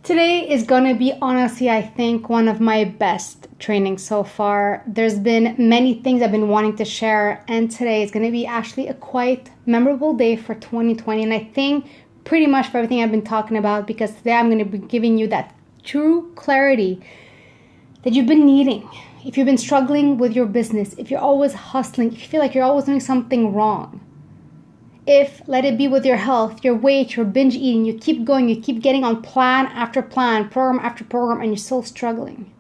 Today is going to be, honestly, I think, one of my best trainings so far. There's been many things I've been wanting to share, and today is going to be actually a quite memorable day for 2020. And I think pretty much for everything I've been talking about, because today I'm going to be giving you that true clarity that you've been needing. If you've been struggling with your business, if you're always hustling, if you feel like you're always doing something wrong, if, let it be with your health, your weight, your binge eating, you keep going, you keep getting on plan after plan, program after program, and you're still struggling.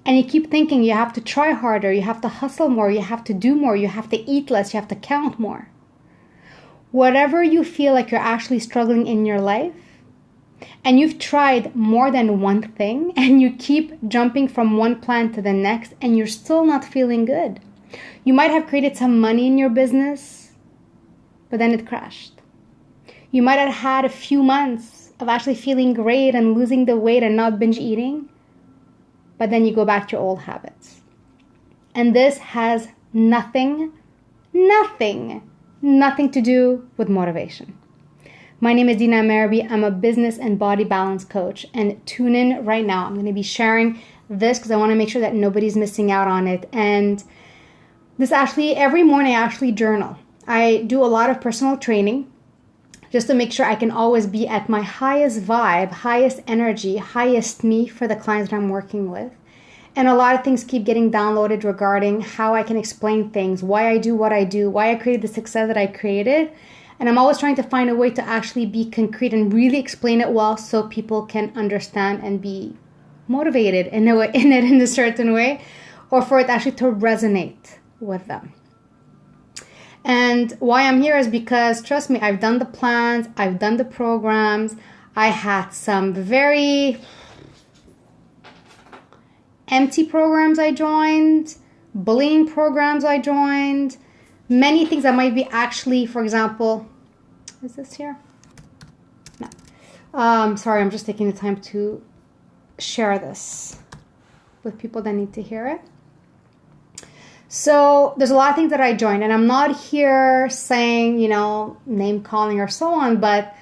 And you keep thinking you have to try harder, you have to hustle more, you have to do more, you have to eat less, you have to count more. Whatever you feel like you're actually struggling in your life, and you've tried more than one thing, and you keep jumping from one plan to the next, and you're still not feeling good. You might have created some money in your business, but then it crashed. You might have had a few months of actually feeling great and losing the weight and not binge eating, but then you go back to your old habits. And this has nothing to do with motivation. My name is Dina M. I'm a business and body balance coach, and tune in right now. I'm going to be sharing this because I want to make sure that nobody's missing out on it. And this actually, every morning I actually journal. I do a lot of personal training just to make sure I can always be at my highest vibe, highest energy, highest me for the clients that I'm working with. And a lot of things keep getting downloaded regarding how I can explain things, why I do what I do, why I created the success that I created. And I'm always trying to find a way to actually be concrete and really explain it well so people can understand and be motivated in a certain way, or for it actually to resonate with them. And why I'm here is because, trust me, I've done the plans, I've done the programs. I had some very empty programs I joined, bullying programs I joined, many things that might be actually, for example, is this here? No. Sorry, I'm just taking the time to share this with people that need to hear it. So there's a lot of things that I joined, and I'm not here saying, name calling or so on, but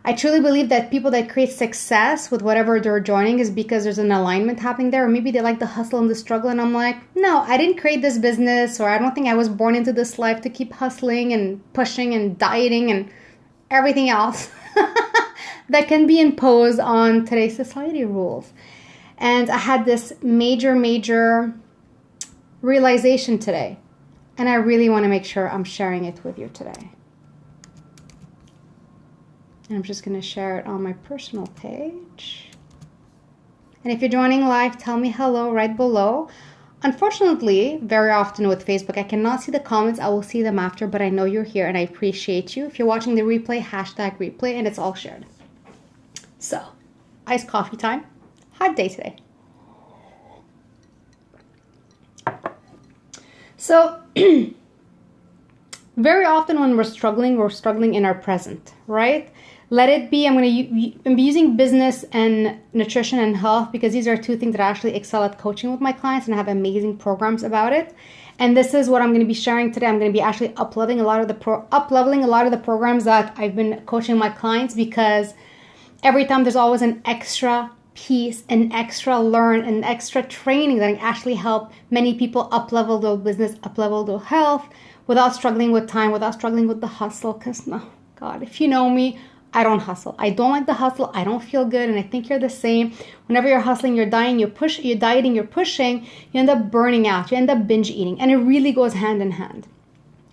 I truly believe that people that create success with whatever they're joining is because there's an alignment happening there, or maybe they like the hustle and the struggle, and I'm like, no, I didn't create this business, or I don't think I was born into this life to keep hustling and pushing and dieting and everything else that can be imposed on today's society rules. And I had this major realization today, and I really want to make sure I'm sharing it with you today. And I'm just going to share it on my personal page. And if you're joining live, tell me hello right below. Unfortunately, very often with Facebook, I cannot see the comments. I will see them after, but I know you're here and I appreciate you. If you're watching the replay, #replay, and it's all shared. So, iced coffee time. Hot day today. So, very often when we're struggling in our present, right? Let it be, I'm be using business and nutrition and health because these are two things that I actually excel at coaching with my clients, and I have amazing programs about it. And this is what I'm going to be sharing today. I'm going to be actually up-leveling a lot of the programs that I've been coaching my clients, because every time there's always an extra piece, an extra learn, an extra training that can actually help many people up-level their business, up-level their health without struggling with time, without struggling with the hustle. Because, no, God, if you know me, I don't hustle. I don't like the hustle. I don't feel good. And I think you're the same. Whenever you're hustling, you're dieting, you're pushing, you end up burning out. You end up binge eating. And it really goes hand in hand.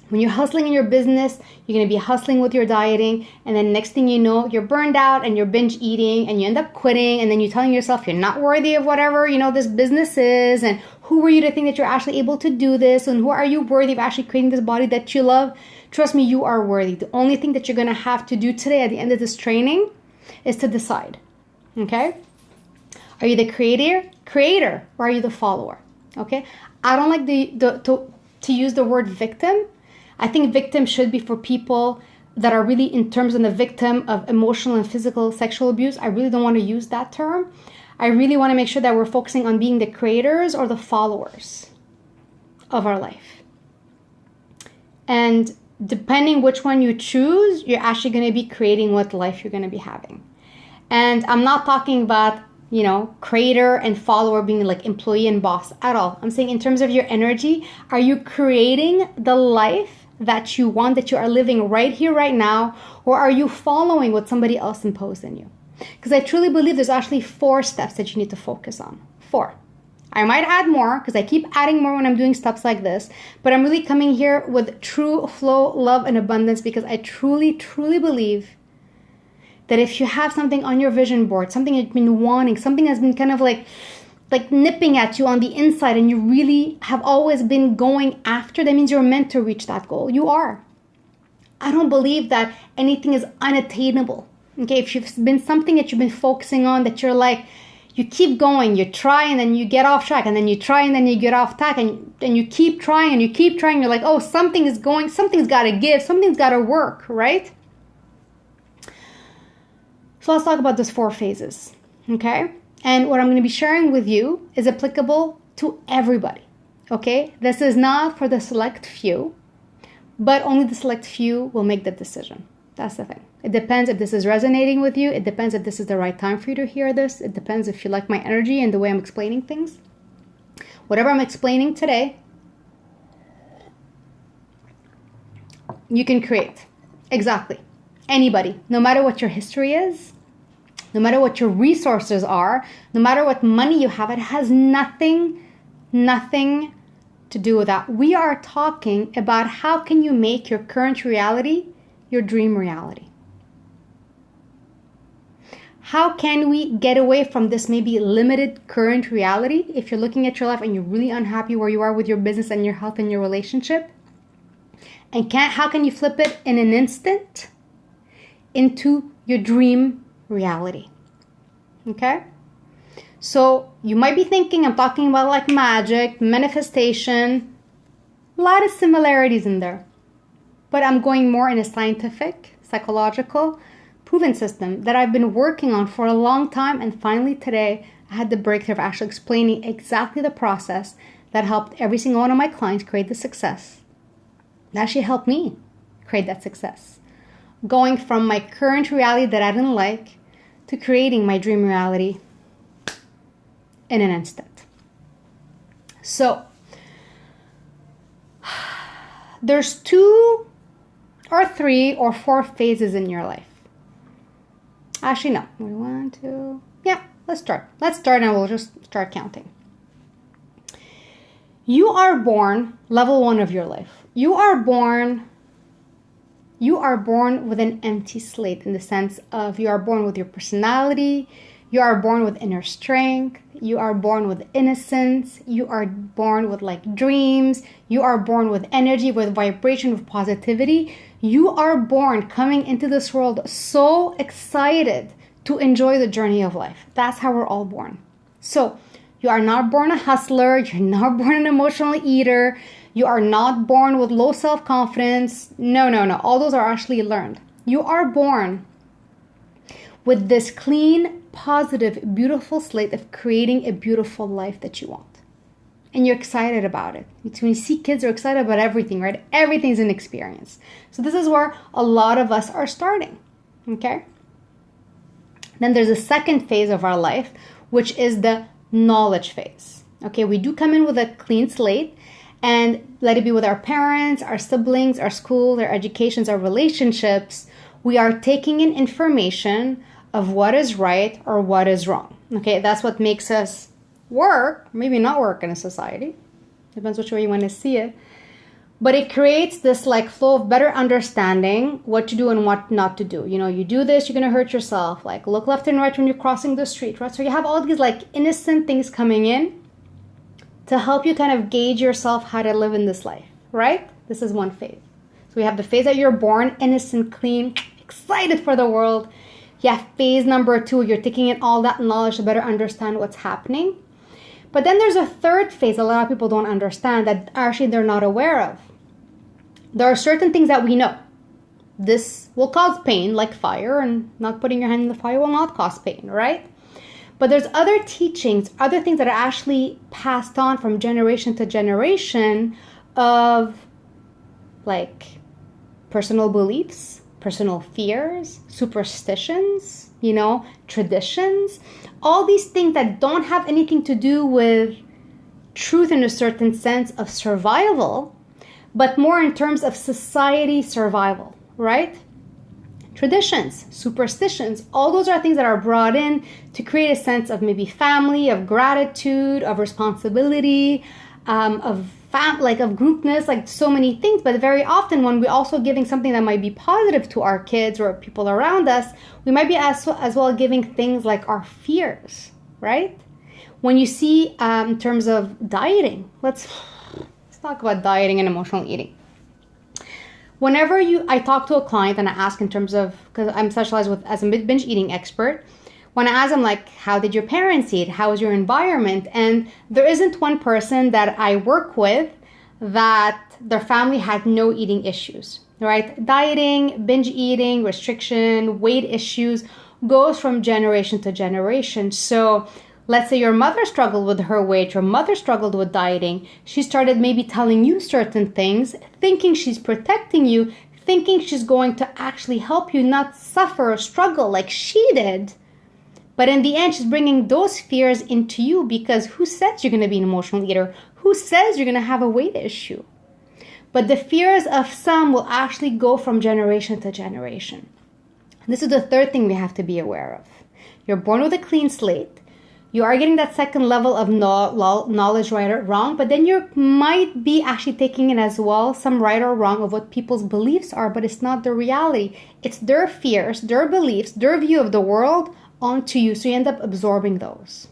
When you're hustling in your business, you're going to be hustling with your dieting. And then next thing you know, you're burned out and you're binge eating and you end up quitting. And then you're telling yourself you're not worthy of whatever, this business is. And who are you to think that you're actually able to do this? And who are you worthy of actually creating this body that you love? Trust me, you are worthy. The only thing that you're going to have to do today at the end of this training is to decide. Okay? Are you the creator, or are you the follower? Okay? I don't like to use the word victim. I think victim should be for people that are really in terms of the victim of emotional and physical sexual abuse. I really don't want to use that term. I really want to make sure that we're focusing on being the creators or the followers of our life. And depending which one you choose, you're actually going to be creating what life you're going to be having. And I'm not talking about, creator and follower being like employee and boss at all. I'm saying in terms of your energy, are you creating the life that you want, that you are living right here, right now, or are you following what somebody else imposed on you? Because I truly believe there's actually 4 steps that you need to focus on. 4. I might add more because I keep adding more when I'm doing steps like this, but I'm really coming here with true flow, love, and abundance because I truly, truly believe that if you have something on your vision board, something you've been wanting, something that's been kind of like nipping at you on the inside and you really have always been going after, that means you're meant to reach that goal. You are. I don't believe that anything is unattainable. Okay, if you've been something that you've been focusing on, that you're like, you keep going, you try and then you get off track, and then you try and then you get off track, and you keep trying and you keep trying, you're like, oh, something is going, something's got to give, something's got to work, right? So let's talk about those 4 phases, okay? And what I'm going to be sharing with you is applicable to everybody, okay? This is not for the select few, but only the select few will make the decision. That's the thing. It depends if this is resonating with you. It depends if this is the right time for you to hear this. It depends if you like my energy and the way I'm explaining things. Whatever I'm explaining today, you can create. Exactly. Anybody, no matter what your history is, no matter what your resources are, no matter what money you have, it has nothing to do with that. We are talking about how can you make your current reality your dream reality. How can we get away from this maybe limited current reality if you're looking at your life and you're really unhappy where you are with your business and your health and your relationship? And how can you flip it in an instant into your dream reality? Okay? So you might be thinking I'm talking about like magic, manifestation, a lot of similarities in there. But I'm going more in a scientific, psychological, proven system that I've been working on for a long time. And finally today, I had the breakthrough of actually explaining exactly the process that helped every single one of my clients create the success. That actually helped me create that success. Going from my current reality that I didn't like to creating my dream reality in an instant. So, there's 2 or 3 or 4 phases in your life. Actually, no. 1, 2. Yeah, let's start. Let's start and we'll just start counting. You are born, level 1 of your life. You are born with an empty slate in the sense of you are born with your personality, you are born with inner strength, you are born with innocence, you are born with like dreams, you are born with energy, with vibration, with positivity. You are born coming into this world so excited to enjoy the journey of life. That's how we're all born. So you are not born a hustler, you're not born an emotional eater, you are not born with low self-confidence. No. All those are actually learned. You are born with this clean, positive, beautiful slate of creating a beautiful life that you want. And you're excited about it. It's when you see kids, they're excited about everything, right? Everything's an experience. So this is where a lot of us are starting, okay? Then there's a second phase of our life, which is the knowledge phase. Okay, we do come in with a clean slate, and let it be with our parents, our siblings, our schools, our educations, our relationships. We are taking in information of what is right or what is wrong. Okay, that's what makes us work, maybe not work in a society. Depends which way you want to see it. But it creates this like flow of better understanding what to do and what not to do. You know, you do this, you're going to hurt yourself. Like look left and right when you're crossing the street, right? So you have all these like innocent things coming in to help you kind of gauge yourself how to live in this life, right? This is one phase. So we have the phase that you're born, innocent, clean, excited for the world. You have phase number 2, you're taking in all that knowledge to better understand what's happening. But then there's a third phase a lot of people don't understand that actually they're not aware of. There are certain things that we know. This will cause pain, like fire, and not putting your hand in the fire will not cause pain, right? But there's other teachings, other things that are actually passed on from generation to generation of like personal beliefs, personal fears, superstitions, traditions, all these things that don't have anything to do with truth in a certain sense of survival, but more in terms of society survival, right? Traditions, superstitions, all those are things that are brought in to create a sense of maybe family, of gratitude, of responsibility, of groupness, like so many things. But very often when we're also giving something that might be positive to our kids or people around us, we might be as well giving things like our fears, right? When you see in terms of dieting, let's talk about dieting and emotional eating. Whenever I talk to a client and I ask in terms of, because I'm specialized as a binge eating expert, when I ask them like, how did your parents eat? How was your environment? And there isn't one person that I work with that their family had no eating issues, right? Dieting, binge eating, restriction, weight issues goes from generation to generation. So let's say your mother struggled with her weight, your mother struggled with dieting. She started maybe telling you certain things, thinking she's protecting you, thinking she's going to actually help you not suffer or struggle like she did. But in the end, she's bringing those fears into you because who says you're going to be an emotional eater? Who says you're going to have a weight issue? But the fears of some will actually go from generation to generation. This is the third thing we have to be aware of. You're born with a clean slate. You are getting that second level of knowledge, right or wrong, but then you might be actually taking in as well some right or wrong of what people's beliefs are, but it's not the reality. It's their fears, their beliefs, their view of the world onto you, so you end up absorbing those.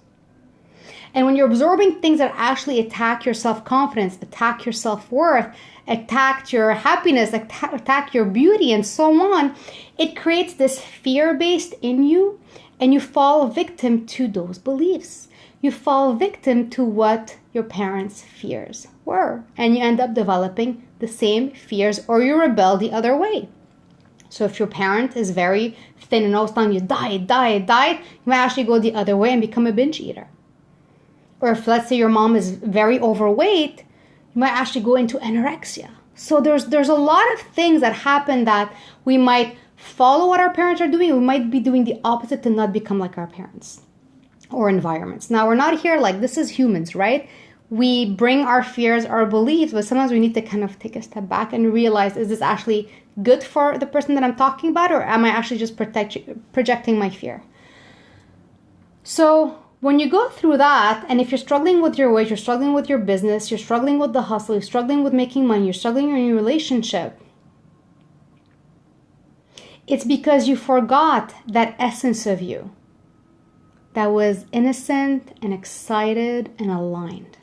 And when you're absorbing things that actually attack your self-confidence, attack your self-worth, attack your happiness, attack your beauty, and so on, it creates this fear-based in you, and you fall victim to those beliefs. You fall victim to what your parents' fears were, and you end up developing the same fears, or you rebel the other way. So if your parent is very thin and always telling you, diet, you might actually go the other way and become a binge eater. Or if, let's say, your mom is very overweight, you might actually go into anorexia. So there's a lot of things that happen that we might follow what our parents are doing. We might be doing the opposite to not become like our parents or environments. Now, we're not here like this is humans, right? We bring our fears, our beliefs, but sometimes we need to kind of take a step back and realize, is this actually good for the person that I'm talking about, or am I actually just projecting my fear? So when you go through that, and if you're struggling with your weight, you're struggling with your business, you're struggling with the hustle, you're struggling with making money, you're struggling in your relationship, it's because you forgot that essence of you that was innocent and excited and aligned.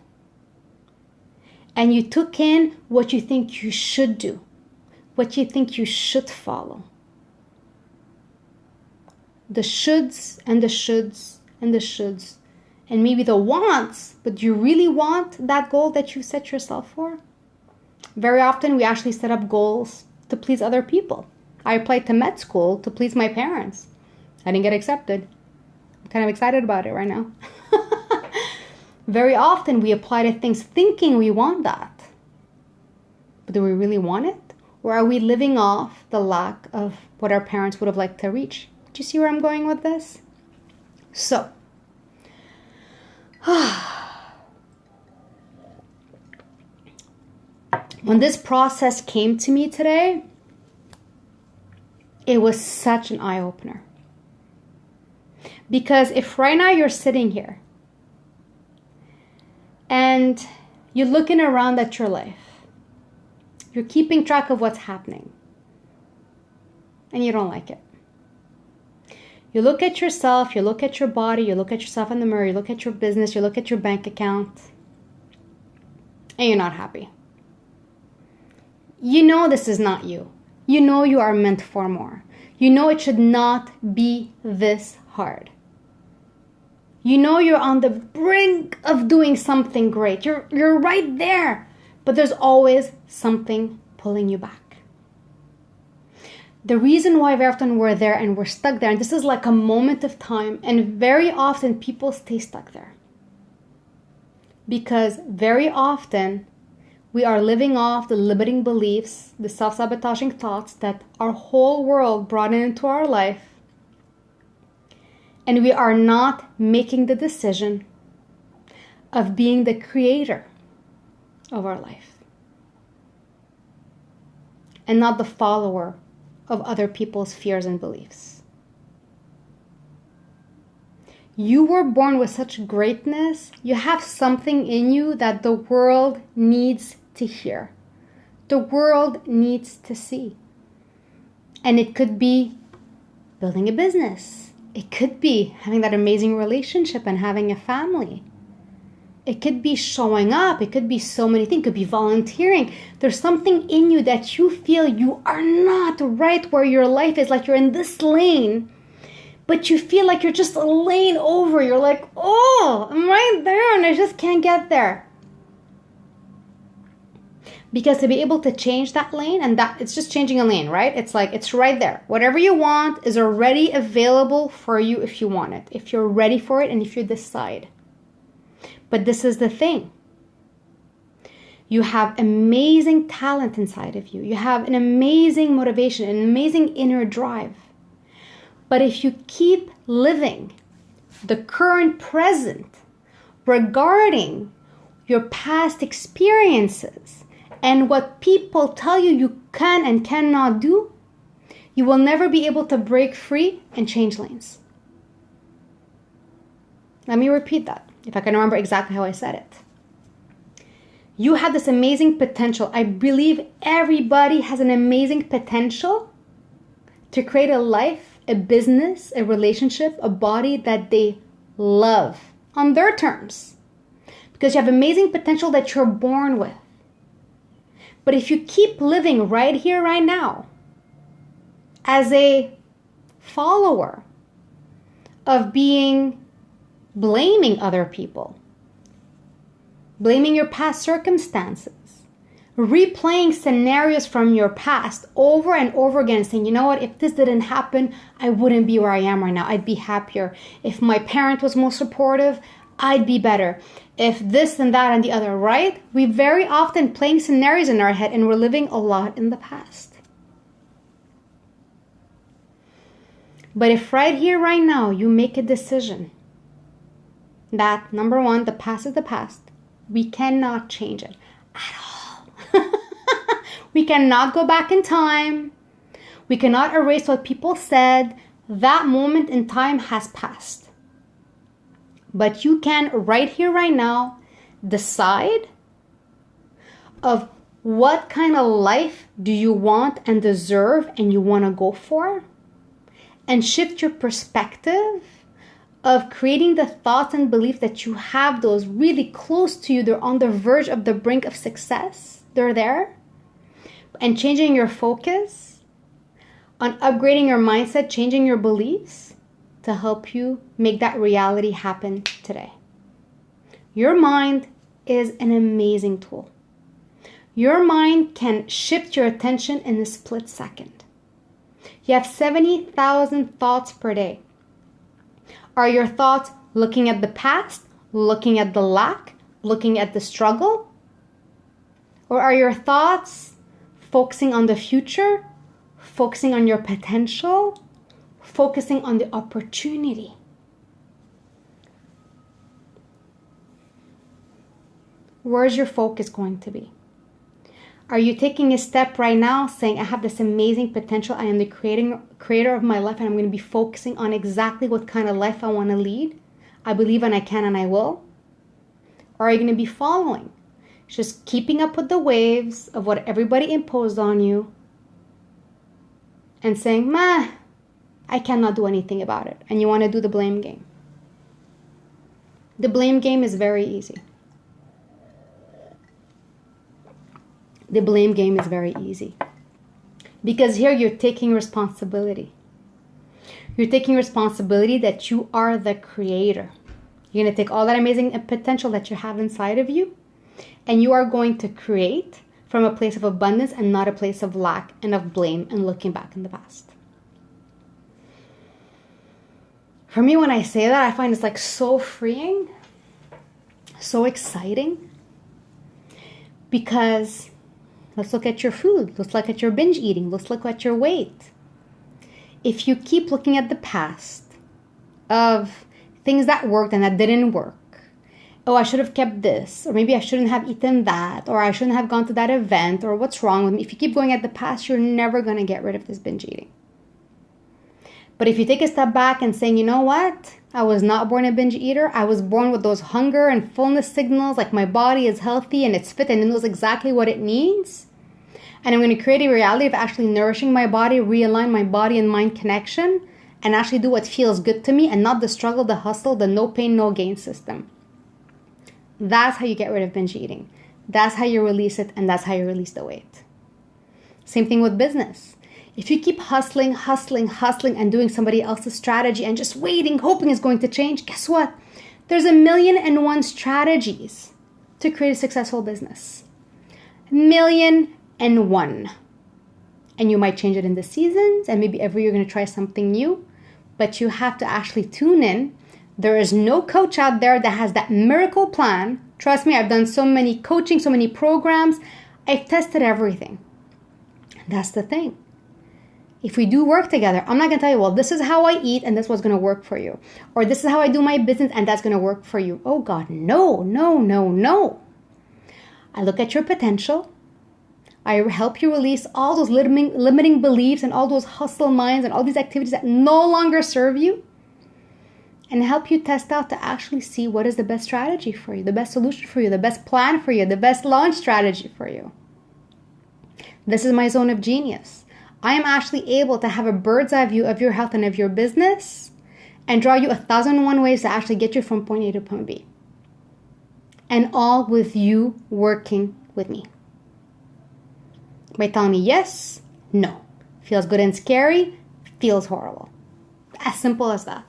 And you took in what you think you should do, what you think you should follow. The shoulds and the shoulds and the shoulds, and maybe the wants, but you really want that goal that you set yourself for? Very often we actually set up goals to please other people. I applied to med school to please my parents. I didn't get accepted. I'm kind of excited about it right now. Very often we apply to things thinking we want that. But do we really want it? Or are we living off the lack of what our parents would have liked to reach? Do you see where I'm going with this? So, when this process came to me today, it was such an eye-opener. Because if right now you're sitting here and you're looking around at your life, you're keeping track of what's happening, and you don't like it. You look at yourself, you look at your body, you look at yourself in the mirror, you look at your business, you look at your bank account, and you're not happy. You know this is not you. You know you are meant for more. You know it should not be this hard. You know you're on the brink of doing something great. You're right there. But there's always something pulling you back. The reason why very often we're there and we're stuck there, and this is like a moment of time, and very often people stay stuck there. Because very often we are living off the limiting beliefs, the self-sabotaging thoughts that our whole world brought into our life. And we are not making the decision of being the creator of our life. And not the follower of other people's fears and beliefs. You were born with such greatness. You have something in you that the world needs to hear. The world needs to see. And it could be building a business. It could be having that amazing relationship and having a family. It could be showing up. It could be so many things. It could be volunteering. There's something in you that you feel you are not right where your life is. Like you're in this lane, but you feel like you're just a lane over. You're like, oh, I'm right there and I just can't get there. Because to be able to change that lane, and that it's just changing a lane, right? It's like, it's right there. Whatever you want is already available for you if you want it. If you're ready for it and if you decide. But this is the thing. You have amazing talent inside of you. You have an amazing motivation, an amazing inner drive. But if you keep living the current present regarding your past experiences and what people tell you you can and cannot do, you will never be able to break free and change lanes. Let me repeat that. If I can remember exactly how I said it. You have this amazing potential. I believe everybody has an amazing potential to create a life, a business, a relationship, a body that they love on their terms. Because you have amazing potential that you're born with. But if you keep living right here, right now, as a follower of blaming other people, blaming your past circumstances, replaying scenarios from your past over and over again, saying, you know what, if this didn't happen, I wouldn't be where I am right now. I'd be happier. If my parent was more supportive, I'd be better. If this and that and the other, right? We very often playing scenarios in our head and we're living a lot in the past. But if right here, right now, you make a decision that, number one, the past is the past. We cannot change it at all. We cannot go back in time. We cannot erase what people said. That moment in time has passed. But you can, right here, right now, decide of what kind of life do you want and deserve and you want to go for, and shift your perspective of creating the thoughts and beliefs that you have those really close to you. They're on the verge of the brink of success. They're there. And changing your focus on upgrading your mindset, changing your beliefs to help you make that reality happen today. Your mind is an amazing tool. Your mind can shift your attention in a split second. You have 70,000 thoughts per day. Are your thoughts looking at the past, looking at the lack, looking at the struggle? Or are your thoughts focusing on the future, focusing on your potential, focusing on the opportunity? Where's your focus going to be? Are you taking a step right now saying, I have this amazing potential, I am the creator of my life, and I'm going to be focusing on exactly what kind of life I want to lead? I believe and I can and I will. Or are you going to be following? Just keeping up with the waves of what everybody imposed on you and saying, I cannot do anything about it. And you want to do the blame game. The blame game is very easy. The blame game is very easy. Because here you're taking responsibility. You're taking responsibility that you are the creator. You're going to take all that amazing potential that you have inside of you, and you are going to create from a place of abundance and not a place of lack and of blame and looking back in the past. For me, when I say that, I find it's like so freeing, so exciting. Because let's look at your food. Let's look at your binge eating. Let's look at your weight. If you keep looking at the past of things that worked and that didn't work, oh, I should have kept this, or maybe I shouldn't have eaten that, or I shouldn't have gone to that event, or what's wrong with me. If you keep going at the past, you're never going to get rid of this binge eating. But if you take a step back and saying, you know what? I was not born a binge eater. I was born with those hunger and fullness signals, like my body is healthy and it's fit and it knows exactly what it needs. And I'm going to create a reality of actually nourishing my body, realign my body and mind connection, and actually do what feels good to me and not the struggle, the hustle, the no pain, no gain system. That's how you get rid of binge eating. That's how you release it, and that's how you release the weight. Same thing with business. If you keep hustling, and doing somebody else's strategy and just waiting, hoping it's going to change, guess what? There's 1,000,001 strategies to create a successful business. 1,000,001. And you might change it in the seasons, and maybe every year you're going to try something new, but you have to actually tune in. There is no coach out there that has that miracle plan. Trust me, I've done so many coaching, so many programs. I've tested everything. That's the thing. If we do work together, I'm not going to tell you, well, this is how I eat and this was going to work for you. Or this is how I do my business and that's going to work for you. Oh God, no. I look at your potential. I help you release all those limiting beliefs and all those hustle minds and all these activities that no longer serve you. And help you test out to actually see what is the best strategy for you, the best solution for you, the best plan for you, the best launch strategy for you. This is my zone of genius. I am actually able to have a bird's eye view of your health and of your business and draw you 1,001 ways to actually get you from point A to point B. And all with you working with me. By telling me yes, no. Feels good and scary, feels horrible. As simple as that.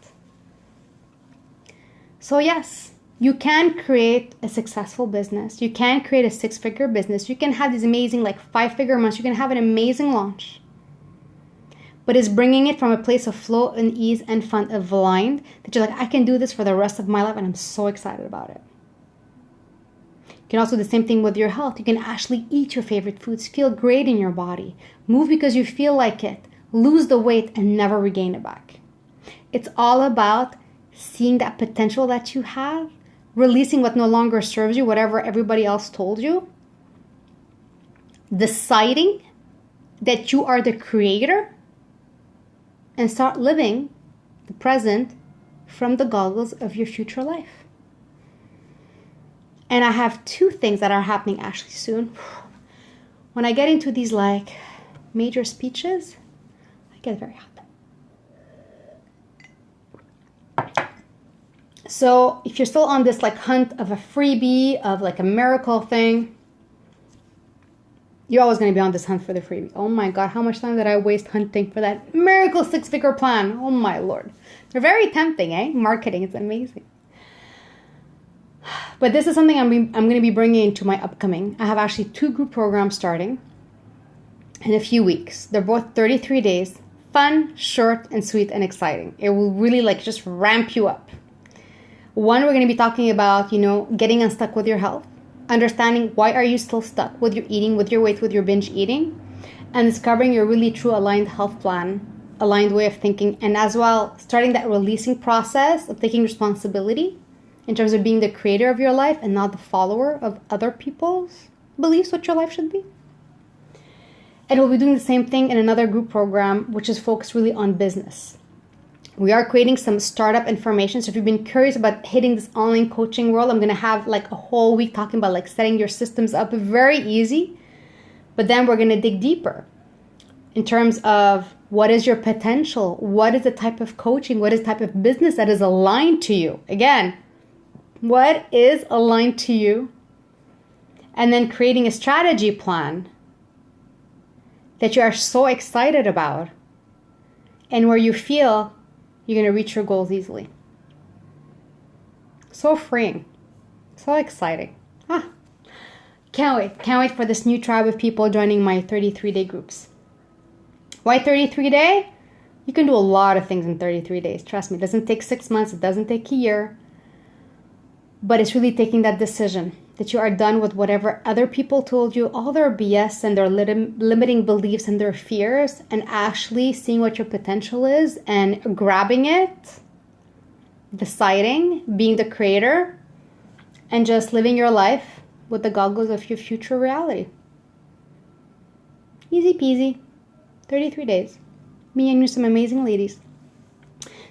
So yes, you can create a successful business. You can create a 6-figure business. You can have these amazing 5-figure months. You can have an amazing launch. But it's bringing it from a place of flow and ease and fun, of aligned, that you're like, I can do this for the rest of my life and I'm so excited about it. You can also do the same thing with your health. You can actually eat your favorite foods, feel great in your body, move because you feel like it, lose the weight and never regain it back. It's all about seeing that potential that you have, releasing what no longer serves you, whatever everybody else told you, deciding that you are the creator, and start living the present from the goggles of your future life. And I have 2 things that are happening actually soon. When I get into these major speeches, I get very hot. So if you're still on this hunt of a freebie, of a miracle thing, you're always going to be on this hunt for the freebie. Oh my God, how much time did I waste hunting for that miracle 6-figure plan? Oh my Lord. They're very tempting, eh? Marketing, it's amazing. But this is something I'm going to be bringing into my upcoming. I have actually 2 group programs starting in a few weeks. They're both 33 days. Fun, short, and sweet, and exciting. It will really just ramp you up. One, we're going to be talking about, getting unstuck with your health, understanding why are you still stuck with your eating, with your weight, with your binge eating, and discovering your really true aligned health plan, aligned way of thinking, and as well, starting that releasing process of taking responsibility in terms of being the creator of your life and not the follower of other people's beliefs what your life should be. And we'll be doing the same thing in another group program, which is focused really on business. We are creating some startup information. So if you've been curious about hitting this online coaching world, I'm going to have a whole week talking about setting your systems up. Very easy. But then we're going to dig deeper in terms of what is your potential? What is the type of coaching? What is the type of business that is aligned to you? Again, what is aligned to you? And then creating a strategy plan that you are so excited about and where you feel you're going to reach your goals easily. So freeing. So exciting. Can't wait. Can't wait for this new tribe of people joining my 33-day groups. Why 33-day? You can do a lot of things in 33 days. Trust me. It doesn't take 6 months. It doesn't take a year. But it's really taking that decision that you are done with whatever other people told you, all their BS and their limiting beliefs and their fears, and actually seeing what your potential is and grabbing it, deciding, being the creator, and just living your life with the goggles of your future reality. Easy peasy. 33 days. Me and you, some amazing ladies.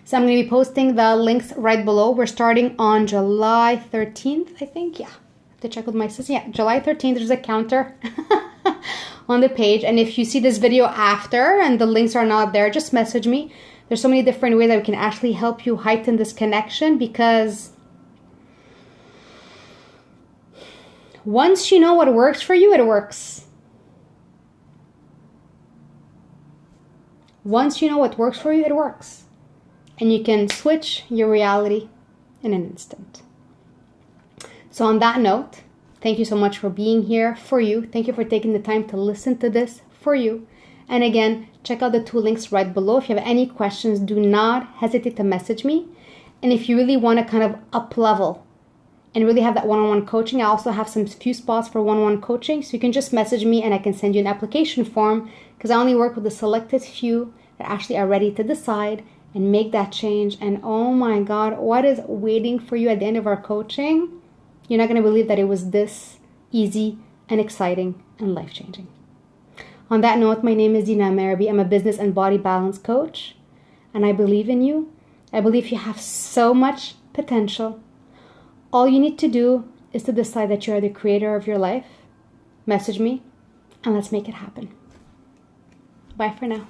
So I'm going to be posting the links right below. We're starting on July 13th, I think. Yeah. I have to check with my sister. Yeah, July 13th. There's a counter on the page. And if you see this video after and the links are not there, just message me. There's so many different ways that we can actually help you heighten this connection, because once you know what works for you, it works. Once you know what works for you, it works. And you can switch your reality in an instant. So on that note, thank you so much for being here for you. Thank you for taking the time to listen to this for you. And again, check out the 2 links right below. If you have any questions, do not hesitate to message me. And if you really want to kind of up level and really have that one-on-one coaching, I also have some few spots for one-on-one coaching. So you can just message me and I can send you an application form, because I only work with the selected few that actually are ready to decide and make that change. And oh my God, what is waiting for you at the end of our coaching? You're not going to believe that it was this easy and exciting and life-changing. On that note, my name is Dina M. I'm a business and body balance coach, and I believe in you. I believe you have so much potential. All you need to do is to decide that you are the creator of your life. Message me, and let's make it happen. Bye for now.